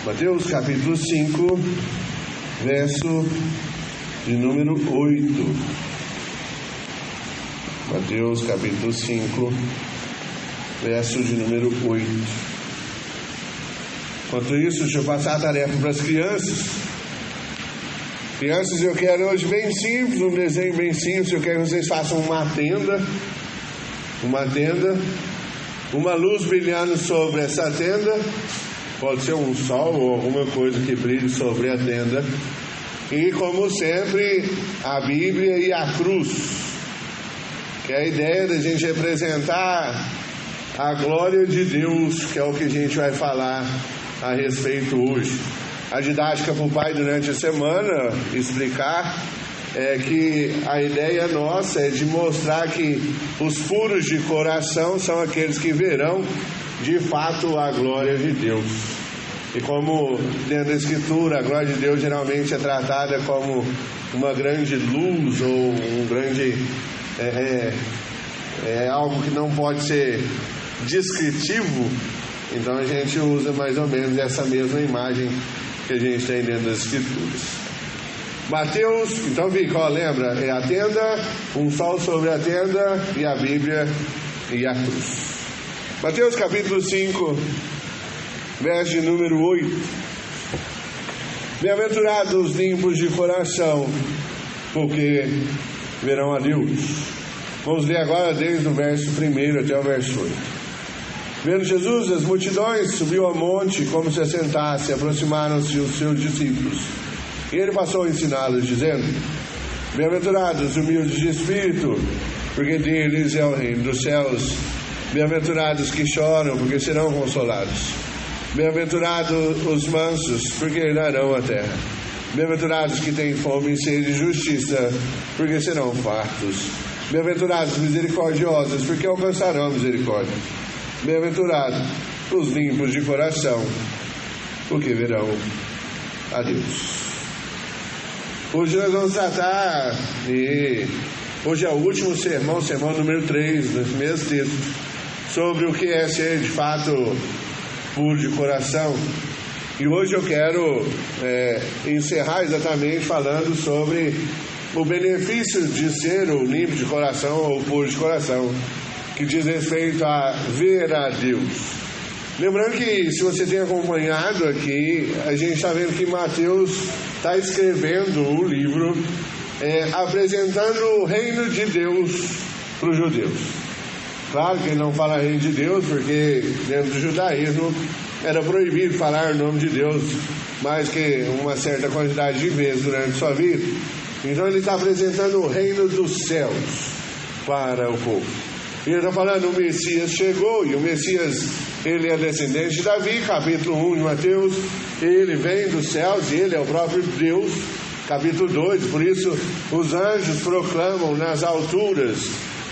Mateus capítulo 5, verso de número 8. Mateus capítulo 5, verso de número 8. Enquanto isso, deixa eu passar a tarefa para as crianças. Crianças, eu quero hoje bem simples, um desenho bem simples. Eu quero que vocês façam uma tenda, uma luz brilhando sobre essa tenda. Pode ser um sol ou alguma coisa que brilhe sobre a tenda. E como sempre, a Bíblia e a cruz, que é a ideia da gente representar a glória de Deus, que é o que a gente vai falar a respeito hoje. A didática para o pai durante a semana explicar que a ideia nossa é de mostrar que os puros de coração são aqueles que verão de fato a glória de Deus. E como dentro da Escritura a glória de Deus geralmente é tratada como uma grande luz ou um grande algo que não pode ser descritivo, então a gente usa mais ou menos essa mesma imagem que a gente tem dentro das Escrituras. Mateus, então fica, lembra, é a tenda, um sol sobre a tenda e a Bíblia e a cruz. Mateus capítulo 5, verso de número 8. Bem-aventurados os limpos de coração, porque verão a Deus. Vamos ler agora desde o verso 1 até o verso 8. Vendo Jesus as multidões, subiu ao monte, como se assentasse, aproximaram-se os seus discípulos. E ele passou a ensiná-los, dizendo: Bem-aventurados os humildes de espírito, porque deles é o reino dos céus. Bem-aventurados que choram, porque serão consolados. Bem-aventurados os mansos, porque herdarão a terra. Bem-aventurados que têm fome e sede de justiça, porque serão fartos. Bem-aventurados misericordiosos, porque alcançarão a misericórdia. Bem-aventurados os limpos de coração, porque verão a Deus. Hoje nós vamos tratar, hoje é o último sermão número 3, nesse mesmo texto, sobre o que é ser de fato puro de coração. E hoje eu quero encerrar exatamente falando sobre o benefício de ser o limpo de coração ou puro de coração, que diz respeito a ver a Deus. Lembrando que, se você tem acompanhado aqui, a gente está vendo que Mateus está escrevendo o livro apresentando o reino de Deus para os judeus. Claro que ele não fala reino de Deus, porque dentro do judaísmo era proibido falar o nome de Deus mais que uma certa quantidade de vezes durante sua vida. Então ele está apresentando o reino dos céus para o povo. E ele está falando, o Messias chegou, e o Messias, ele é descendente de Davi, capítulo 1 de Mateus, ele vem dos céus, e ele é o próprio Deus, capítulo 2, por isso os anjos proclamam nas alturas,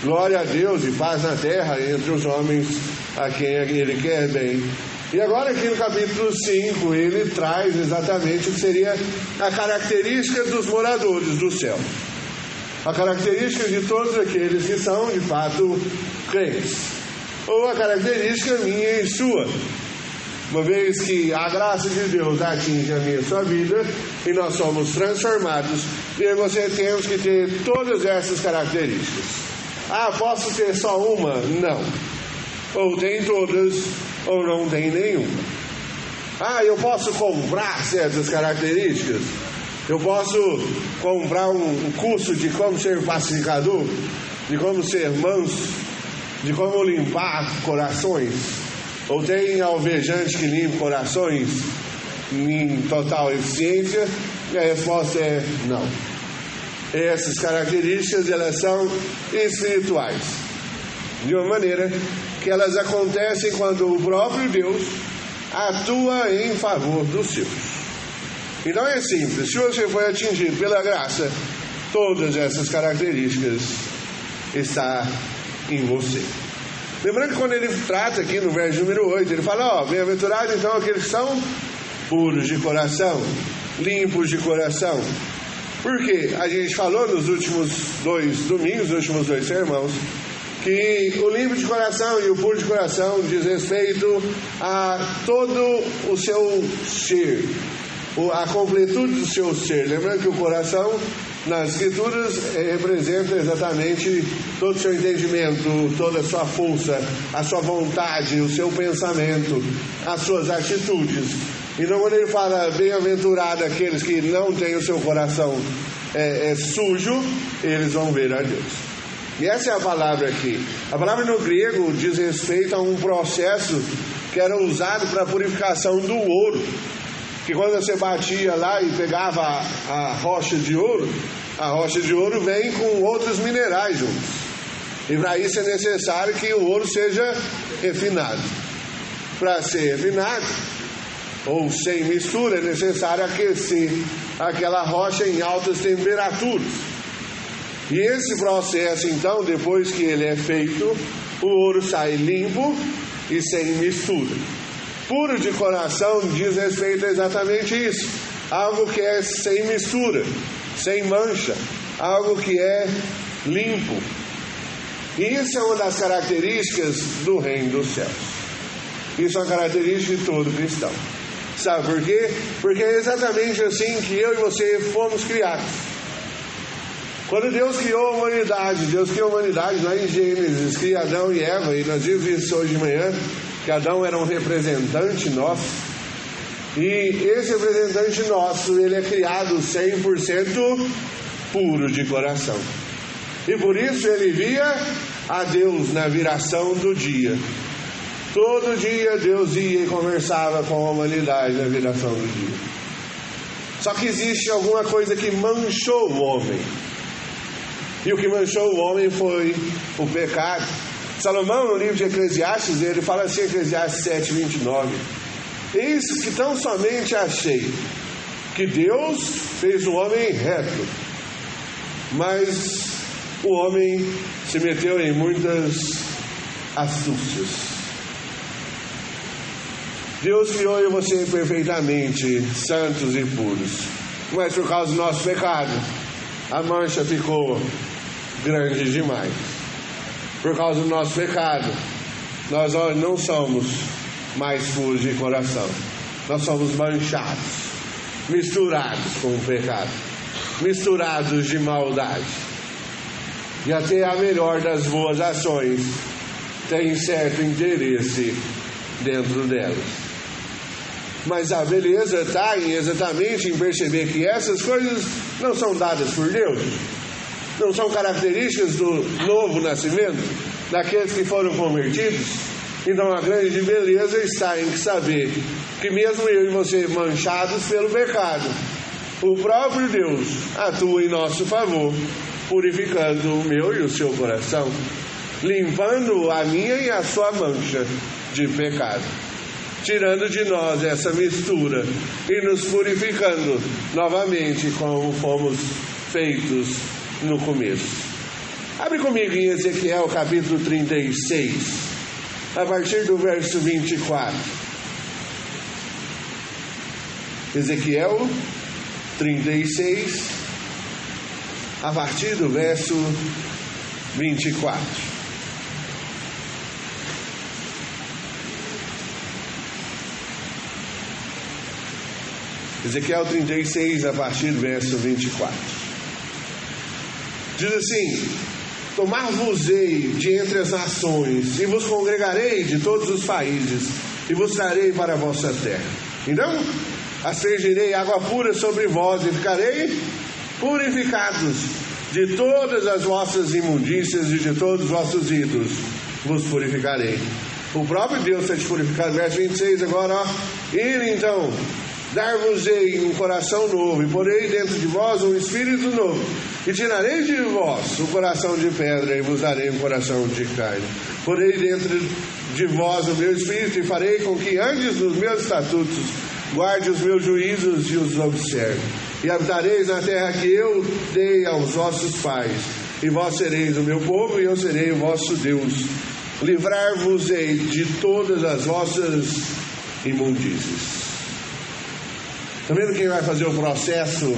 glória a Deus e paz na terra entre os homens a quem ele quer bem. E agora aqui no capítulo 5, ele traz exatamente o que seria a característica dos moradores do céu. A característica de todos aqueles que são, de fato, crentes. Ou a característica minha e sua. Uma vez que a graça de Deus atinge a minha e a sua vida, e nós somos transformados, e você temos que ter todas essas características. Ah, posso ter só uma? Não. Ou tem todas, ou não tem nenhuma. Ah, eu posso comprar certas características? Eu posso comprar um curso de como ser pacificador, de como ser manso, de como limpar corações? Ou tem alvejante que limpa corações em total eficiência? E a resposta é não. Essas características, elas são espirituais, de uma maneira que elas acontecem quando o próprio Deus atua em favor dos seus. Então é simples, se você foi atingido pela graça, todas essas características estão em você. Lembrando que quando ele trata aqui no verso número 8, ele fala, bem-aventurados então aqueles que são puros de coração, limpos de coração. Porque a gente falou nos últimos 2 domingos, nos últimos 2 sermãos, que o limpo de coração e o puro de coração diz respeito a todo o seu ser, a completude do seu ser. Lembrando que o coração nas Escrituras representa exatamente todo o seu entendimento, toda a sua força, a sua vontade, o seu pensamento, as suas atitudes. Então quando ele fala bem-aventurado aqueles que não têm o seu coração sujo, eles vão ver a Deus. E essa é a palavra aqui. A palavra no grego diz respeito a um processo que era usado para a purificação do ouro. Que quando você batia lá e pegava a rocha de ouro vem com outros minerais juntos. E para isso é necessário que o ouro seja refinado. Para ser refinado, ou sem mistura, é necessário aquecer aquela rocha em altas temperaturas. E esse processo, então, depois que ele é feito, o ouro sai limpo e sem mistura. Puro de coração diz respeito a exatamente isso. Algo que é sem mistura, sem mancha, algo que é limpo. E isso é uma das características do reino dos céus. Isso é uma característica de todo cristão. Sabe por quê? Porque é exatamente assim que eu e você fomos criados. Quando Deus criou a humanidade lá em Gênesis, cria Adão e Eva, e nós vimos isso hoje de manhã, que Adão era um representante nosso, e esse representante nosso, ele é criado 100% puro de coração, e por isso ele via a Deus na viração do dia. Todo dia Deus ia e conversava com a humanidade na viração do dia. Só que existe alguma coisa que manchou o homem, e o que manchou o homem foi o pecado. Salomão, no livro de Eclesiastes, ele fala assim, Eclesiastes 7:29: eis que tão somente achei que Deus fez o homem reto, mas o homem se meteu em muitas astúcias. Deus criou eu e você perfeitamente santos e puros, mas por causa do nosso pecado a mancha ficou grande demais. Por causa do nosso pecado, nós não somos mais puros de coração. Nós somos manchados, misturados com o pecado, misturados de maldade. E até a melhor das boas ações tem certo interesse dentro delas. Mas a beleza está exatamente em perceber que essas coisas não são dadas por Deus. Não são características do novo nascimento, daqueles que foram convertidos. Então a grande beleza está em saber que mesmo eu e você manchados pelo pecado, o próprio Deus atua em nosso favor, purificando o meu e o seu coração, limpando a minha e a sua mancha de pecado, tirando de nós essa mistura e nos purificando novamente como fomos feitos no começo. Abre comigo em Ezequiel capítulo 36, a partir do verso 24. Ezequiel 36, a partir do verso 24. Ezequiel 36, a partir do verso 24. Diz assim: tomar-vos-ei de entre as nações, e vos congregarei de todos os países, e vos trarei para a vossa terra. Então aspergirei água pura sobre vós, e ficarei purificados de todas as vossas imundícias e de todos os vossos ídolos, vos purificarei. O próprio Deus está te purificado. Verso 26 agora, ó. Ele então dar-vos-ei um coração novo, e porei dentro de vós um espírito novo, e tirarei de vós o coração de pedra, e vos darei um coração de carne. Porei dentro de vós o meu espírito, e farei com que andes nos meus estatutos, guarde os meus juízos e os observe. E habitareis na terra que eu dei aos vossos pais, e vós sereis o meu povo, e eu serei o vosso Deus. Livrar-vos-ei de todas as vossas imundícies. Está vendo quem vai fazer o processo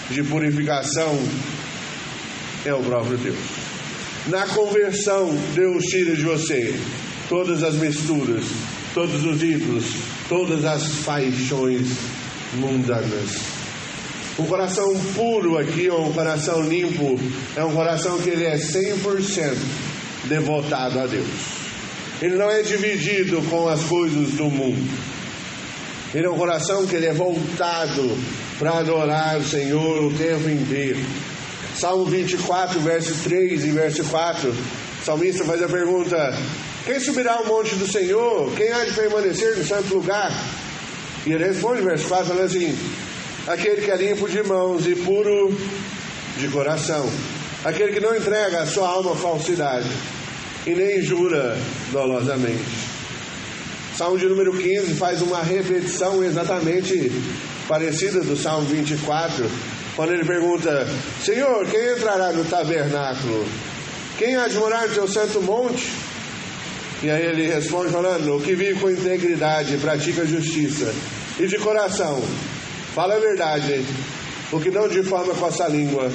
de purificação? É o próprio Deus. Na conversão, Deus tira de você todas as misturas, todos os ídolos, todas as paixões mundanas. Um coração puro aqui, ou um coração limpo, é um coração que ele é 100% devotado a Deus. Ele não é dividido com as coisas do mundo. Ele é um coração que ele é voltado para adorar o Senhor o tempo inteiro. Salmo 24, verso 3 e verso 4, o salmista faz a pergunta: quem subirá ao monte do Senhor? Quem há de permanecer no santo lugar? E ele responde, verso 4, falando assim: aquele que é limpo de mãos e puro de coração, aquele que não entrega a sua alma à falsidade e nem jura dolosamente. Salmo de número 15 faz uma repetição exatamente parecida do Salmo 24, quando ele pergunta: Senhor, quem entrará no tabernáculo? Quem há de morar no teu santo monte? E aí ele responde falando: o que vive com integridade, pratica a justiça, e de coração fala a verdade, o que não difama com a sua língua,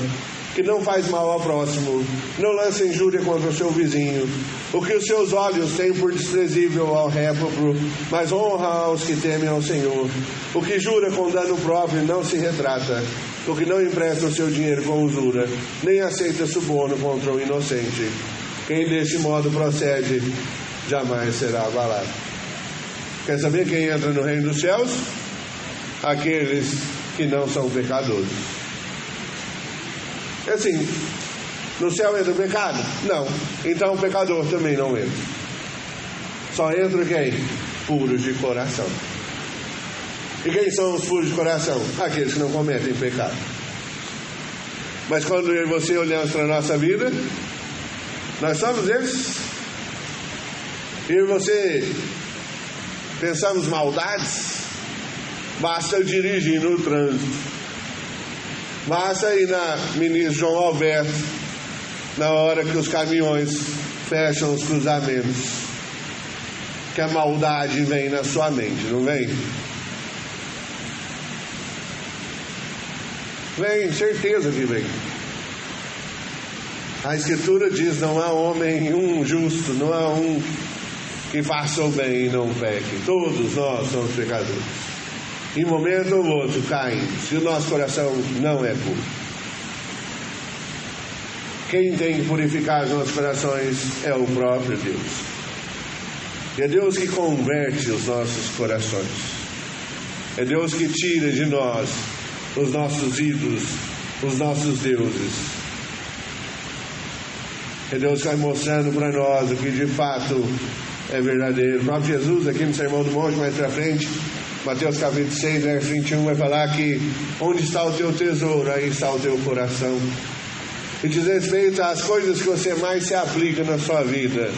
que não faz mal ao próximo, não lança injúria contra o seu vizinho, o que os seus olhos têm por desprezível ao réprobo, mas honra aos que temem ao Senhor, o que jura com dano próprio e não se retrata, o que não empresta o seu dinheiro com usura, nem aceita suborno contra o inocente. Quem desse modo procede, jamais será abalado. Quer saber quem entra no reino dos céus? Aqueles que não são pecadores. É assim, no céu entra o pecado? Não. Então o pecador também não entra. Só entra quem? Puros de coração. E quem são os puros de coração? Aqueles que não cometem pecado. Mas quando eu e você olhamos para a nossa vida, nós somos esses. Eu e você pensamos maldades. Basta dirigir no trânsito. Basta ir na Ministro João Alberto, na hora que os caminhões fecham os cruzamentos, que a maldade vem na sua mente, não vem? Vem, certeza que vem. A Escritura diz: não há homem um justo, não há um que faça o bem e não peque. Todos nós somos pecadores. Em momento ou outro caem, se o nosso coração não é puro. Quem tem que purificar os nossos corações é o próprio Deus. E é Deus que converte os nossos corações. É Deus que tira de nós os nossos ídolos, os nossos deuses. É Deus que vai mostrando para nós o que de fato é verdadeiro. O próprio Jesus, aqui no Sermão do Monte, mais para frente, Mateus capítulo 6, verso 21, vai falar que onde está o teu tesouro, aí está o teu coração. E diz respeito às coisas que você mais se aplica na sua vida,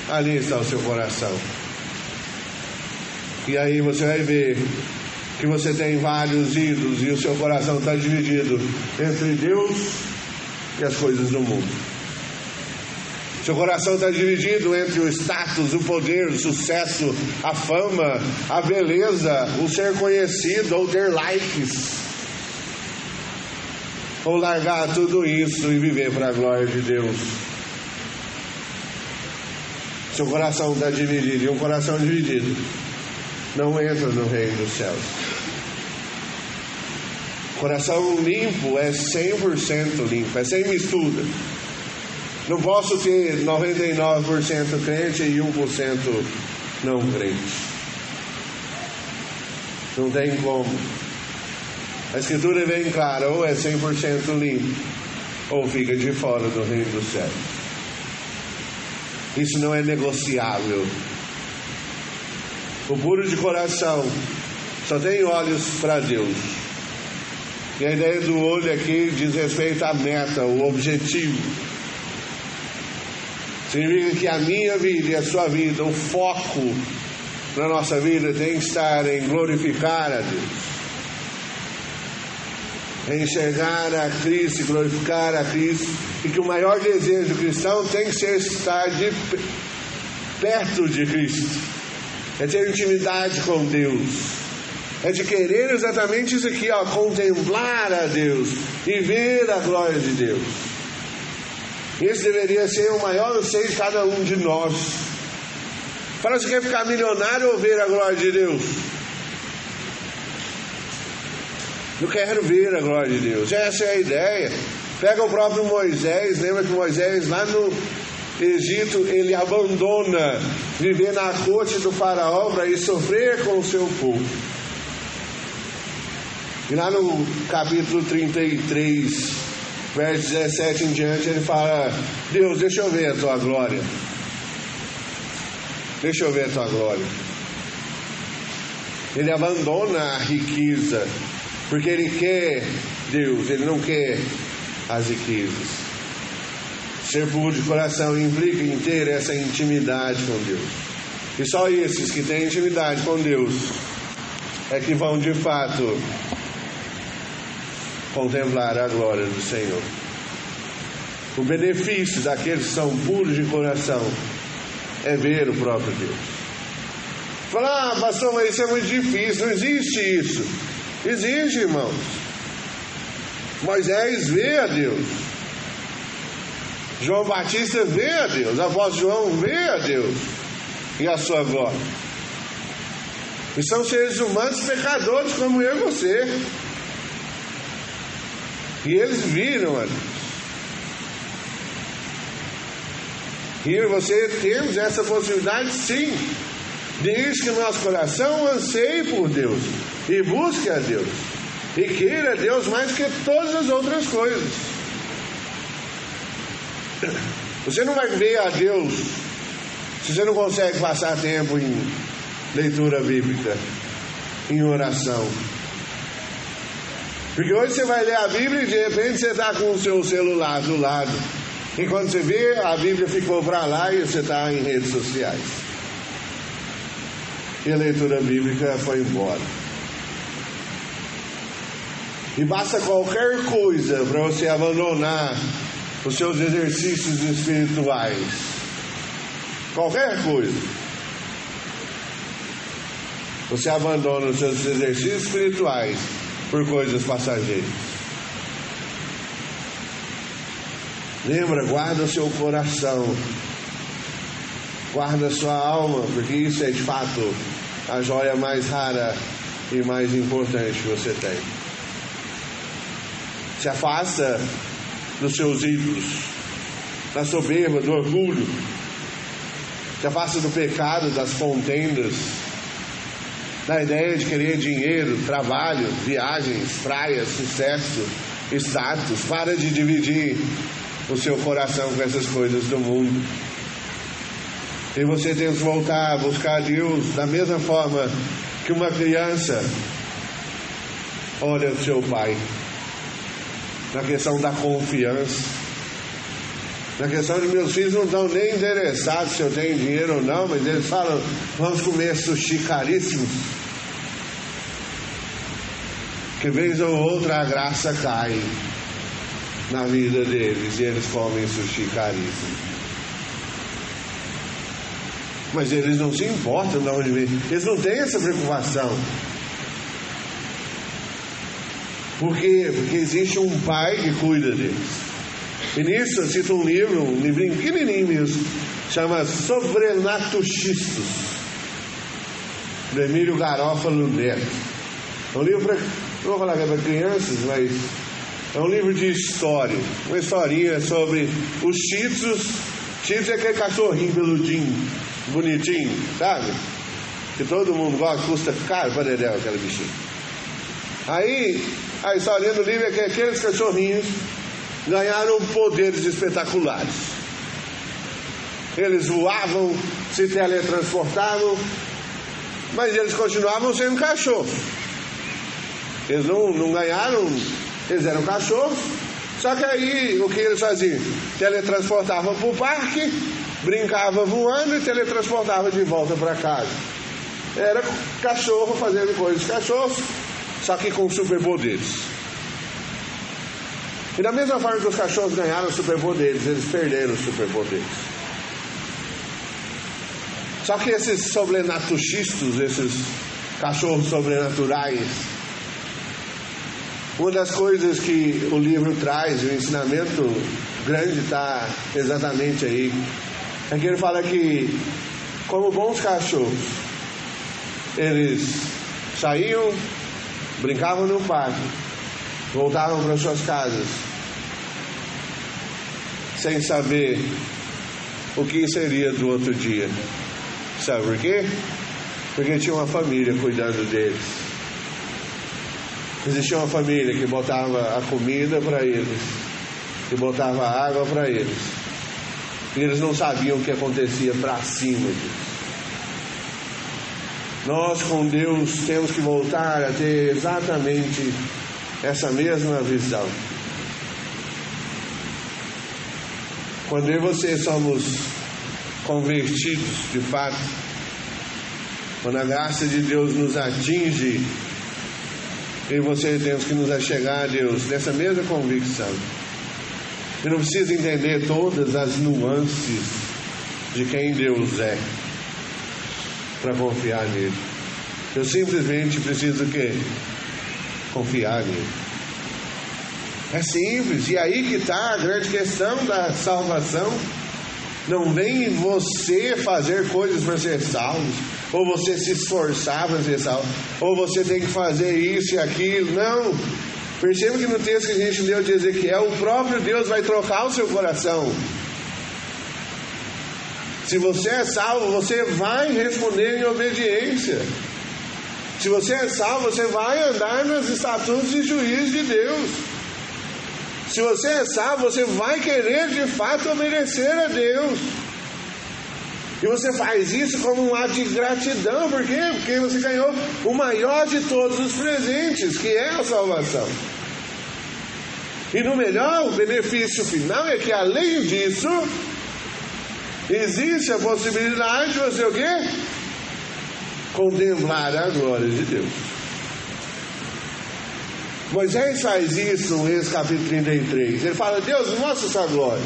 ali está o seu coração. E aí você vai ver que você tem vários ídolos e o seu coração está dividido entre Deus e as coisas do mundo. Seu coração está dividido entre o status, o poder, o sucesso, a fama, a beleza, o ser conhecido ou ter likes. Ou largar tudo isso e viver para a glória de Deus. Seu coração está dividido, e um coração dividido não entra no reino dos céus. Coração limpo é 100% limpo, é sem mistura. Não posso ter 99% crente e 1% não crente. Não tem como. A Escritura é bem clara: ou é 100% limpo, ou fica de fora do reino dos céus. Isso não é negociável. O puro de coração só tem olhos para Deus. E a ideia do olho aqui diz respeito à meta, o objetivo. Significa que a minha vida e a sua vida, o foco na nossa vida tem que estar em glorificar a Deus, em enxergar a Cristo e glorificar a Cristo, e que o maior desejo do cristão tem que ser estar perto de Cristo, é ter intimidade com Deus, é de querer exatamente isso aqui, contemplar a Deus e ver a glória de Deus. Esse deveria ser o maior anseio de cada um de nós. Fala, você quer ficar milionário ou ver a glória de Deus? Eu quero ver a glória de Deus. Essa é a ideia. Pega o próprio Moisés. Lembra que Moisés lá no Egito, ele abandona viver na corte do faraó para ir sofrer com o seu povo. E lá no capítulo 33, verso 17 em diante, ele fala: Deus, deixa eu ver a tua glória. Deixa eu ver a tua glória. Ele abandona a riqueza, porque ele quer Deus, ele não quer as riquezas. Ser puro de coração implica em ter essa intimidade com Deus. E só esses que têm intimidade com Deus é que vão de fato contemplar a glória do Senhor. O benefício daqueles que são puros de coração é ver o próprio Deus. Fala, pastor, mas isso é muito difícil. Não existe isso. Existe, irmãos. Moisés vê a Deus. João Batista vê a Deus. O apóstolo João vê a Deus e a sua glória. E são seres humanos pecadores como eu e você. E eles viram a Deus. E eu e você temos essa possibilidade, sim, desde que o nosso coração anseie por Deus e busque a Deus e queira a Deus mais que todas as outras coisas. Você não vai ver a Deus se você não consegue passar tempo em leitura bíblica, em oração. Porque hoje você vai ler a Bíblia e de repente você está com o seu celular do lado. E quando você vê, a Bíblia ficou para lá e você está em redes sociais. E a leitura bíblica foi embora. E basta qualquer coisa para você abandonar os seus exercícios espirituais. Qualquer coisa. Você abandona os seus exercícios espirituais por coisas passageiras. Lembra, guarda o seu coração, guarda a sua alma, porque isso é de fato a joia mais rara e mais importante que você tem. Se afasta dos seus ídolos, da soberba, do orgulho. Se afasta do pecado, das contendas, da ideia de querer dinheiro, trabalho, viagens, praias, sucesso, status. Para de dividir o seu coração com essas coisas do mundo. E você tem que voltar a buscar Deus da mesma forma que uma criança olha o seu pai, na questão da confiança, na questão de meus filhos não estão nem interessados se eu tenho dinheiro ou não, mas eles falam, vamos comer sushi caríssimos, que vez ou outra a graça cai na vida deles e eles comem sushi caríssimo. Mas eles não se importam de onde vem, eles não têm essa preocupação. Por quê? Porque existe um pai que cuida deles. E nisso eu cito um livrinho pequenininho mesmo, chama Sobrenatuxistos, do Emílio Garófalo Neto. É um livro não vou falar que é para crianças, mas é um livro de história, uma historinha sobre os Cheetos. Cheetos é aquele cachorrinho peludinho, bonitinho, sabe? Que todo mundo gosta, custa caro para dedéu aquele bichinho. Aí, a historinha do livro é que aqueles cachorrinhos ganharam poderes espetaculares. Eles voavam, se teletransportavam, mas eles continuavam sendo cachorros. Eles não ganharam, eles eram cachorros. Só que aí, o que eles faziam? Teletransportavam para o parque, brincava voando e teletransportava de volta para casa. Era cachorro fazendo coisas de cachorros, só que com superpoderes. E da mesma forma que os cachorros ganharam superpoderes, eles perderam os superpoderes. Só que esses sobrenatuxistas, esses cachorros sobrenaturais, uma das coisas que o livro traz, o ensinamento grande está exatamente aí. Aqui ele fala que, como bons cachorros, eles saíam, brincavam no parque, voltavam para suas casas, sem saber o que seria do outro dia. Sabe por quê? Porque tinha uma família cuidando deles. Existia uma família que botava a comida para eles, que botava a água para eles, e eles não sabiam o que acontecia para cima disso. Nós com Deus temos que voltar a ter exatamente essa mesma visão. Quando eu e você somos convertidos de fato, quando a graça de Deus nos atinge, eu e você temos que nos achegar a Deus nessa mesma convicção. Eu não preciso entender todas as nuances de quem Deus é para confiar nele. Eu simplesmente preciso o quê? Confiar nele. É simples. E aí que está a grande questão da salvação. Não vem você fazer coisas para ser salvo, ou você se esforçar para ser salvo, ou você tem que fazer isso e aquilo. Não. Perceba que no texto que a gente leu de Ezequiel, o próprio Deus vai trocar o seu coração. Se você é salvo, você vai responder em obediência. Se você é salvo, você vai andar nos estatutos e juízos de Deus. Se você é salvo, você vai querer de fato obedecer a Deus. E você faz isso como um ato de gratidão. Por quê? Porque você ganhou o maior de todos os presentes, que é a salvação. E no melhor, o benefício final é que, além disso, existe a possibilidade de você o quê? Contemplar a glória de Deus. Moisés faz isso no Êxodo capítulo 33. Ele fala: Deus, mostra essa glória.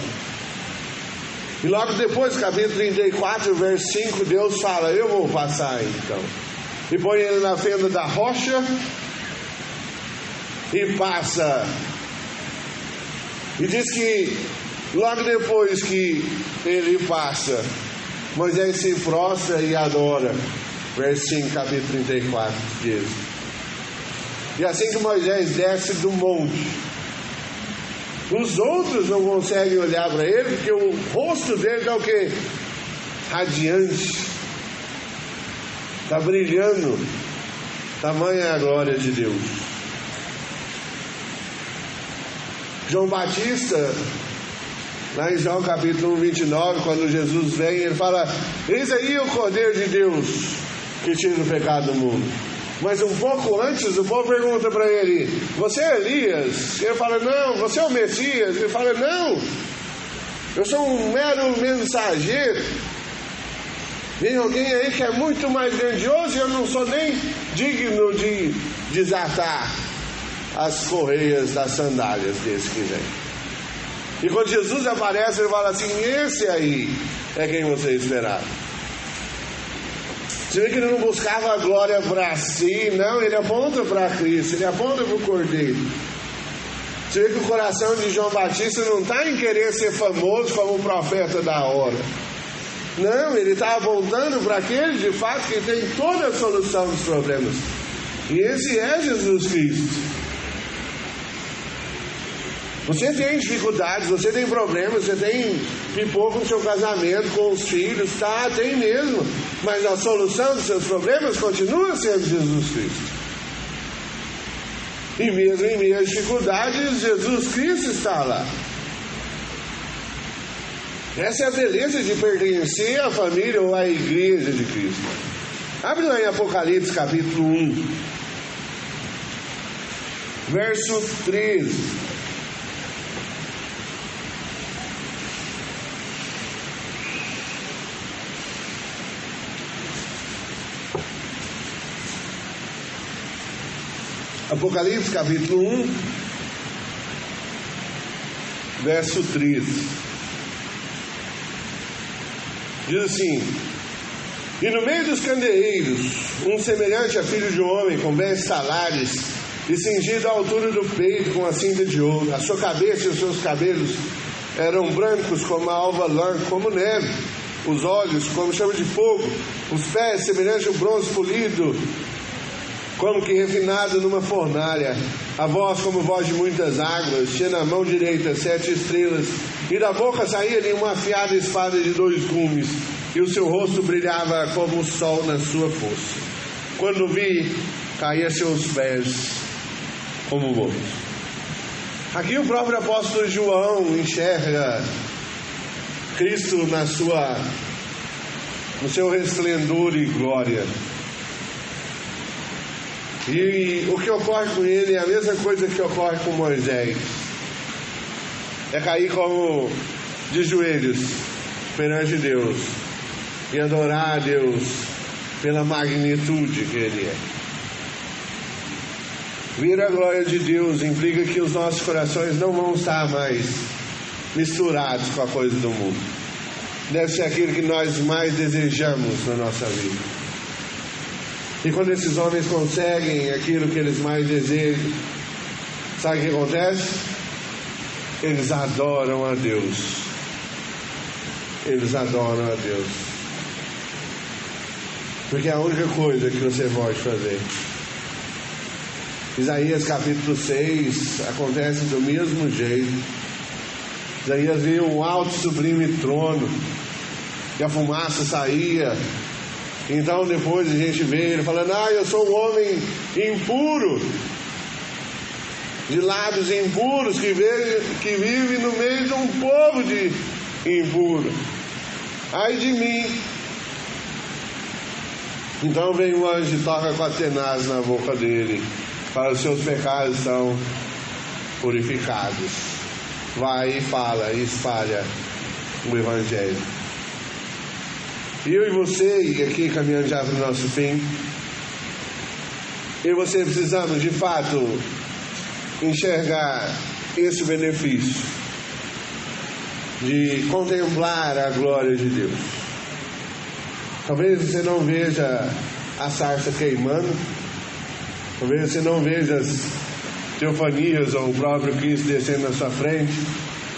E logo depois, capítulo 34, verso 5, Deus fala: eu vou passar então. E põe ele na fenda da rocha e passa. E diz que logo depois que ele passa, Moisés se prostra e adora. Verso 5, capítulo 34 diz. E assim que Moisés desce do monte, os outros não conseguem olhar para ele, porque o rosto dele está o quê? Radiante, está brilhando. Tamanha é a glória de Deus. João Batista, lá em João capítulo 29, quando Jesus vem, ele fala: eis aí o Cordeiro de Deus que tira o pecado do mundo. Mas um pouco antes, o povo pergunta para ele: você é Elias? Ele fala: não. Você é o Messias? Ele fala: não, eu sou um mero mensageiro. Vem alguém aí que é muito mais grandioso e eu não sou nem digno de desatar as correias das sandálias desse que vem. E quando Jesus aparece, ele fala assim: esse aí é quem você esperava. Você vê que ele não buscava a glória para si, não, ele aponta para Cristo, ele aponta para o Cordeiro. Você vê que o coração de João Batista não está em querer ser famoso como o profeta da hora. Não, ele está apontando para aquele de fato que tem toda a solução dos problemas. E esse é Jesus Cristo. Você tem dificuldades, você tem problemas, você tem pipoco no seu casamento, com os filhos, tá, tem mesmo. Mas a solução dos seus problemas continua sendo Jesus Cristo. E mesmo em meio às dificuldades, Jesus Cristo está lá. Essa é a beleza de pertencer à família ou à igreja de Cristo. Abre lá em Apocalipse capítulo 1, verso 13. Apocalipse capítulo 1, verso 13. Diz assim: e no meio dos candeeiros, um semelhante a filho de homem, com vestes talares e cingido à altura do peito com a cinta de ouro, a sua cabeça e os seus cabelos eram brancos como a alva lã, como neve, os olhos como chama de fogo, os pés semelhantes ao bronze polido, como que refinado numa fornalha, a voz como voz de muitas águas, tinha na mão direita 7 estrelas, e da boca saía-lhe uma afiada espada de 2 gumes, e o seu rosto brilhava como o sol na sua força. Quando vi, caía a seus pés como morto. Aqui o próprio apóstolo João enxerga Cristo no seu resplendor e glória. E o que ocorre com ele é a mesma coisa que ocorre com Moisés. É cair como de joelhos perante Deus e adorar a Deus pela magnitude que Ele é. Vir a glória de Deus implica que os nossos corações não vão estar mais misturados com a coisa do mundo. Deve ser aquilo que nós mais desejamos na nossa vida. E quando esses homens conseguem aquilo que eles mais desejam, sabe o que acontece? Eles adoram a Deus. Eles adoram a Deus. Porque é a única coisa que você pode fazer. Isaías capítulo 6 acontece do mesmo jeito. Isaías via um alto sublime trono e a fumaça saía. Então depois a gente vê ele falando: eu sou um homem impuro, de lábios impuros, que vive no meio de um povo de impuro. Ai de mim. Então vem o anjo e toca com a tenaz na boca dele, para os seus pecados são purificados. Vai e fala e espalha o Evangelho. Eu e você, e aqui caminhando já para o nosso fim, eu e você precisamos de fato enxergar esse benefício de contemplar a glória de Deus. Talvez você não veja a sarça queimando, talvez você não veja as teofanias ou o próprio Cristo descendo na sua frente,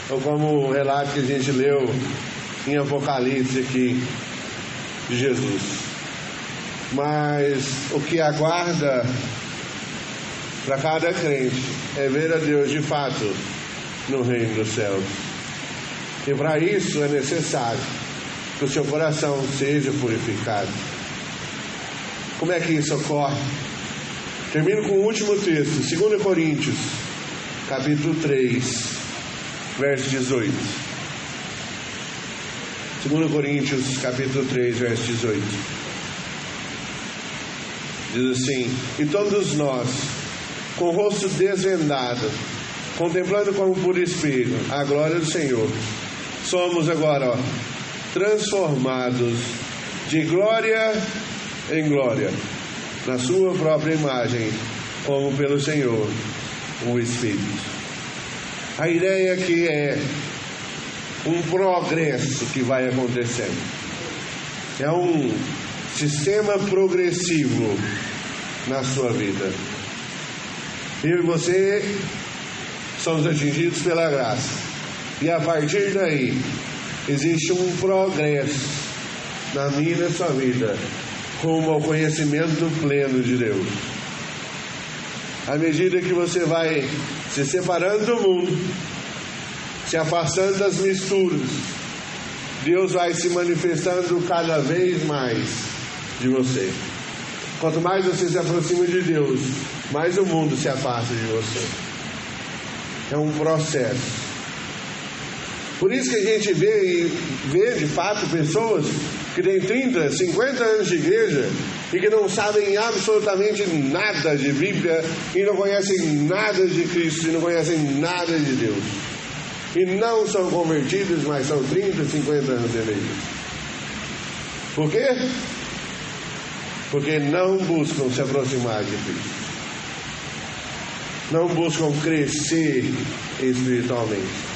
ou como o relato que a gente leu em Apocalipse aqui de Jesus. Mas o que aguarda para cada crente é ver a Deus de fato no reino dos céus. E para isso é necessário que o seu coração seja purificado. Como é que isso ocorre? Termino com o último texto, 2 Coríntios capítulo 3, verso 18. 2 Coríntios capítulo 3, verso 18. Diz assim: e todos nós, com o rosto desvendado, contemplando como por espelho a glória do Senhor, somos agora transformados de glória em glória, na sua própria imagem, como pelo Senhor, o Espírito. A ideia aqui é um progresso que vai acontecendo. É um sistema progressivo na sua vida. Eu e você somos atingidos pela graça. E a partir daí, existe um progresso na minha e na sua vida, rumo ao conhecimento pleno de Deus. À medida que você vai se separando do mundo, se afastando das misturas, Deus vai se manifestando cada vez mais de você. Quanto mais você se aproxima de Deus, mais o mundo se afasta de você. É um processo. Por isso que a gente vê de fato pessoas que têm 30, 50 anos de igreja e que não sabem absolutamente nada de Bíblia e não conhecem nada de Cristo e não conhecem nada de Deus. E não são convertidos, mas são 30, 50 anos de igreja. Por quê? Porque não buscam se aproximar de Cristo. Não buscam crescer espiritualmente.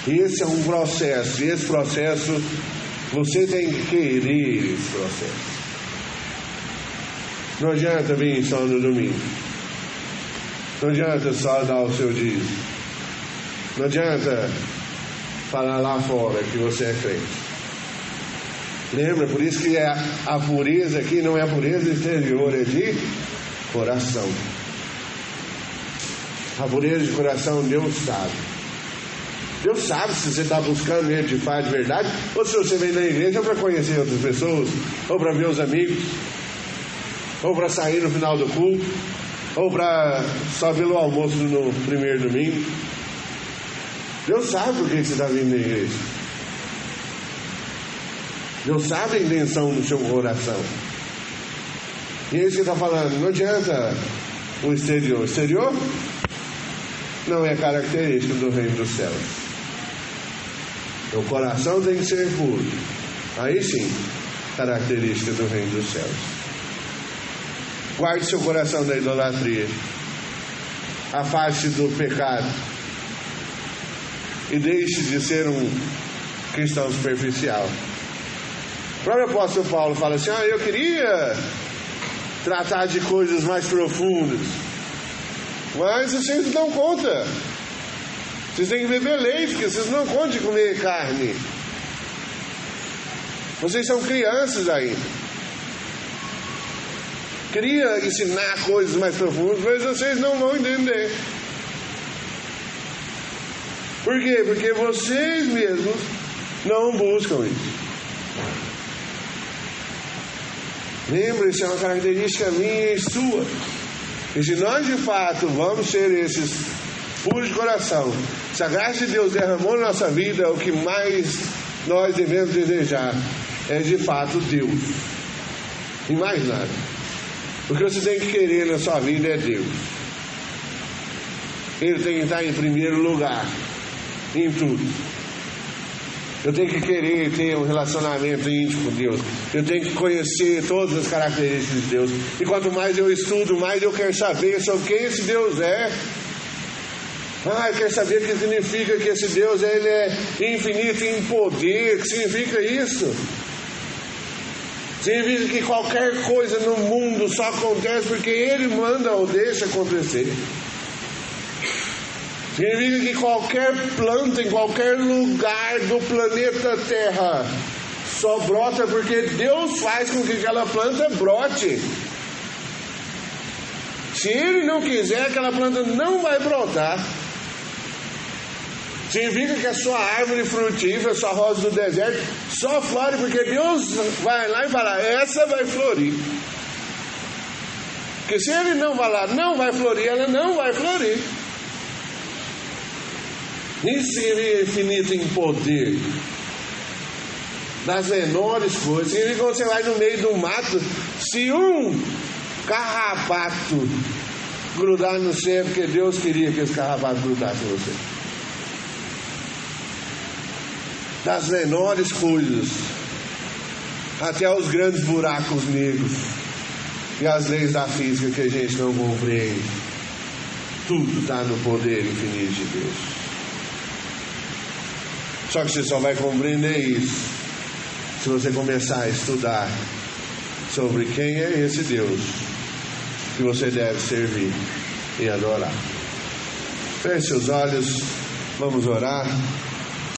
E esse é um processo. E esse processo, você tem que querer esse processo. Não adianta vir só no domingo. Não adianta só dar o seu dízimo. Não adianta falar lá fora que você é crente. Lembra? Por isso que a pureza aqui não é a pureza exterior, é de coração. A pureza de coração Deus sabe. Deus sabe se você está buscando Ele de fato, de verdade, ou se você vem na igreja para conhecer outras pessoas, ou para ver os amigos, ou para sair no final do culto, ou para só ver o almoço no primeiro domingo. Deus sabe por que você está vindo na igreja. Deus sabe a intenção do seu coração. E é isso que está falando. Não adianta o exterior. O exterior não é característica do reino dos céus. O coração tem que ser puro. Aí sim, característica do reino dos céus. Guarde seu coração da idolatria. Afaste do pecado. E deixe de ser um cristão superficial. O próprio apóstolo Paulo fala assim: eu queria tratar de coisas mais profundas, mas vocês não dão conta. Vocês têm que beber leite, porque vocês não dão conta de comer carne. Vocês são crianças ainda. Queria ensinar coisas mais profundas, mas vocês não vão entender. Por quê? Porque vocês mesmos não buscam isso. Lembra, isso é uma característica minha e sua. E se nós de fato vamos ser esses puros de coração, se a graça de Deus derramou na nossa vida, o que mais nós devemos desejar é de fato Deus, e mais nada. O que você tem que querer na sua vida é Deus. Ele tem que estar em primeiro lugar em tudo. Eu tenho que querer ter um relacionamento íntimo com Deus. Eu tenho que conhecer todas as características de Deus. E quanto mais eu estudo, mais eu quero saber sobre quem esse Deus é. Eu quero saber o que significa que esse Deus ele é infinito em poder. O que significa isso? Significa que qualquer coisa no mundo só acontece porque Ele manda ou deixa acontecer. Significa que qualquer planta em qualquer lugar do planeta Terra só brota porque Deus faz com que aquela planta brote. Se Ele não quiser, aquela planta não vai brotar. Significa que a sua árvore frutífera, a sua rosa do deserto, só flore porque Deus vai lá e fala: essa vai florir. Porque se Ele não falar, não vai florir, ela não vai florir. Isso significa infinito em poder. Das menores coisas. Significa que quando você vai no meio do mato, se um carrapato grudar no céu, porque Deus queria que esse carrapato grudasse em você. Das menores coisas até os grandes buracos negros e as leis da física que a gente não compreende. Tudo está no poder infinito de Deus. Só que você só vai compreender isso se você começar a estudar sobre quem é esse Deus que você deve servir e adorar. Feche seus olhos, vamos orar.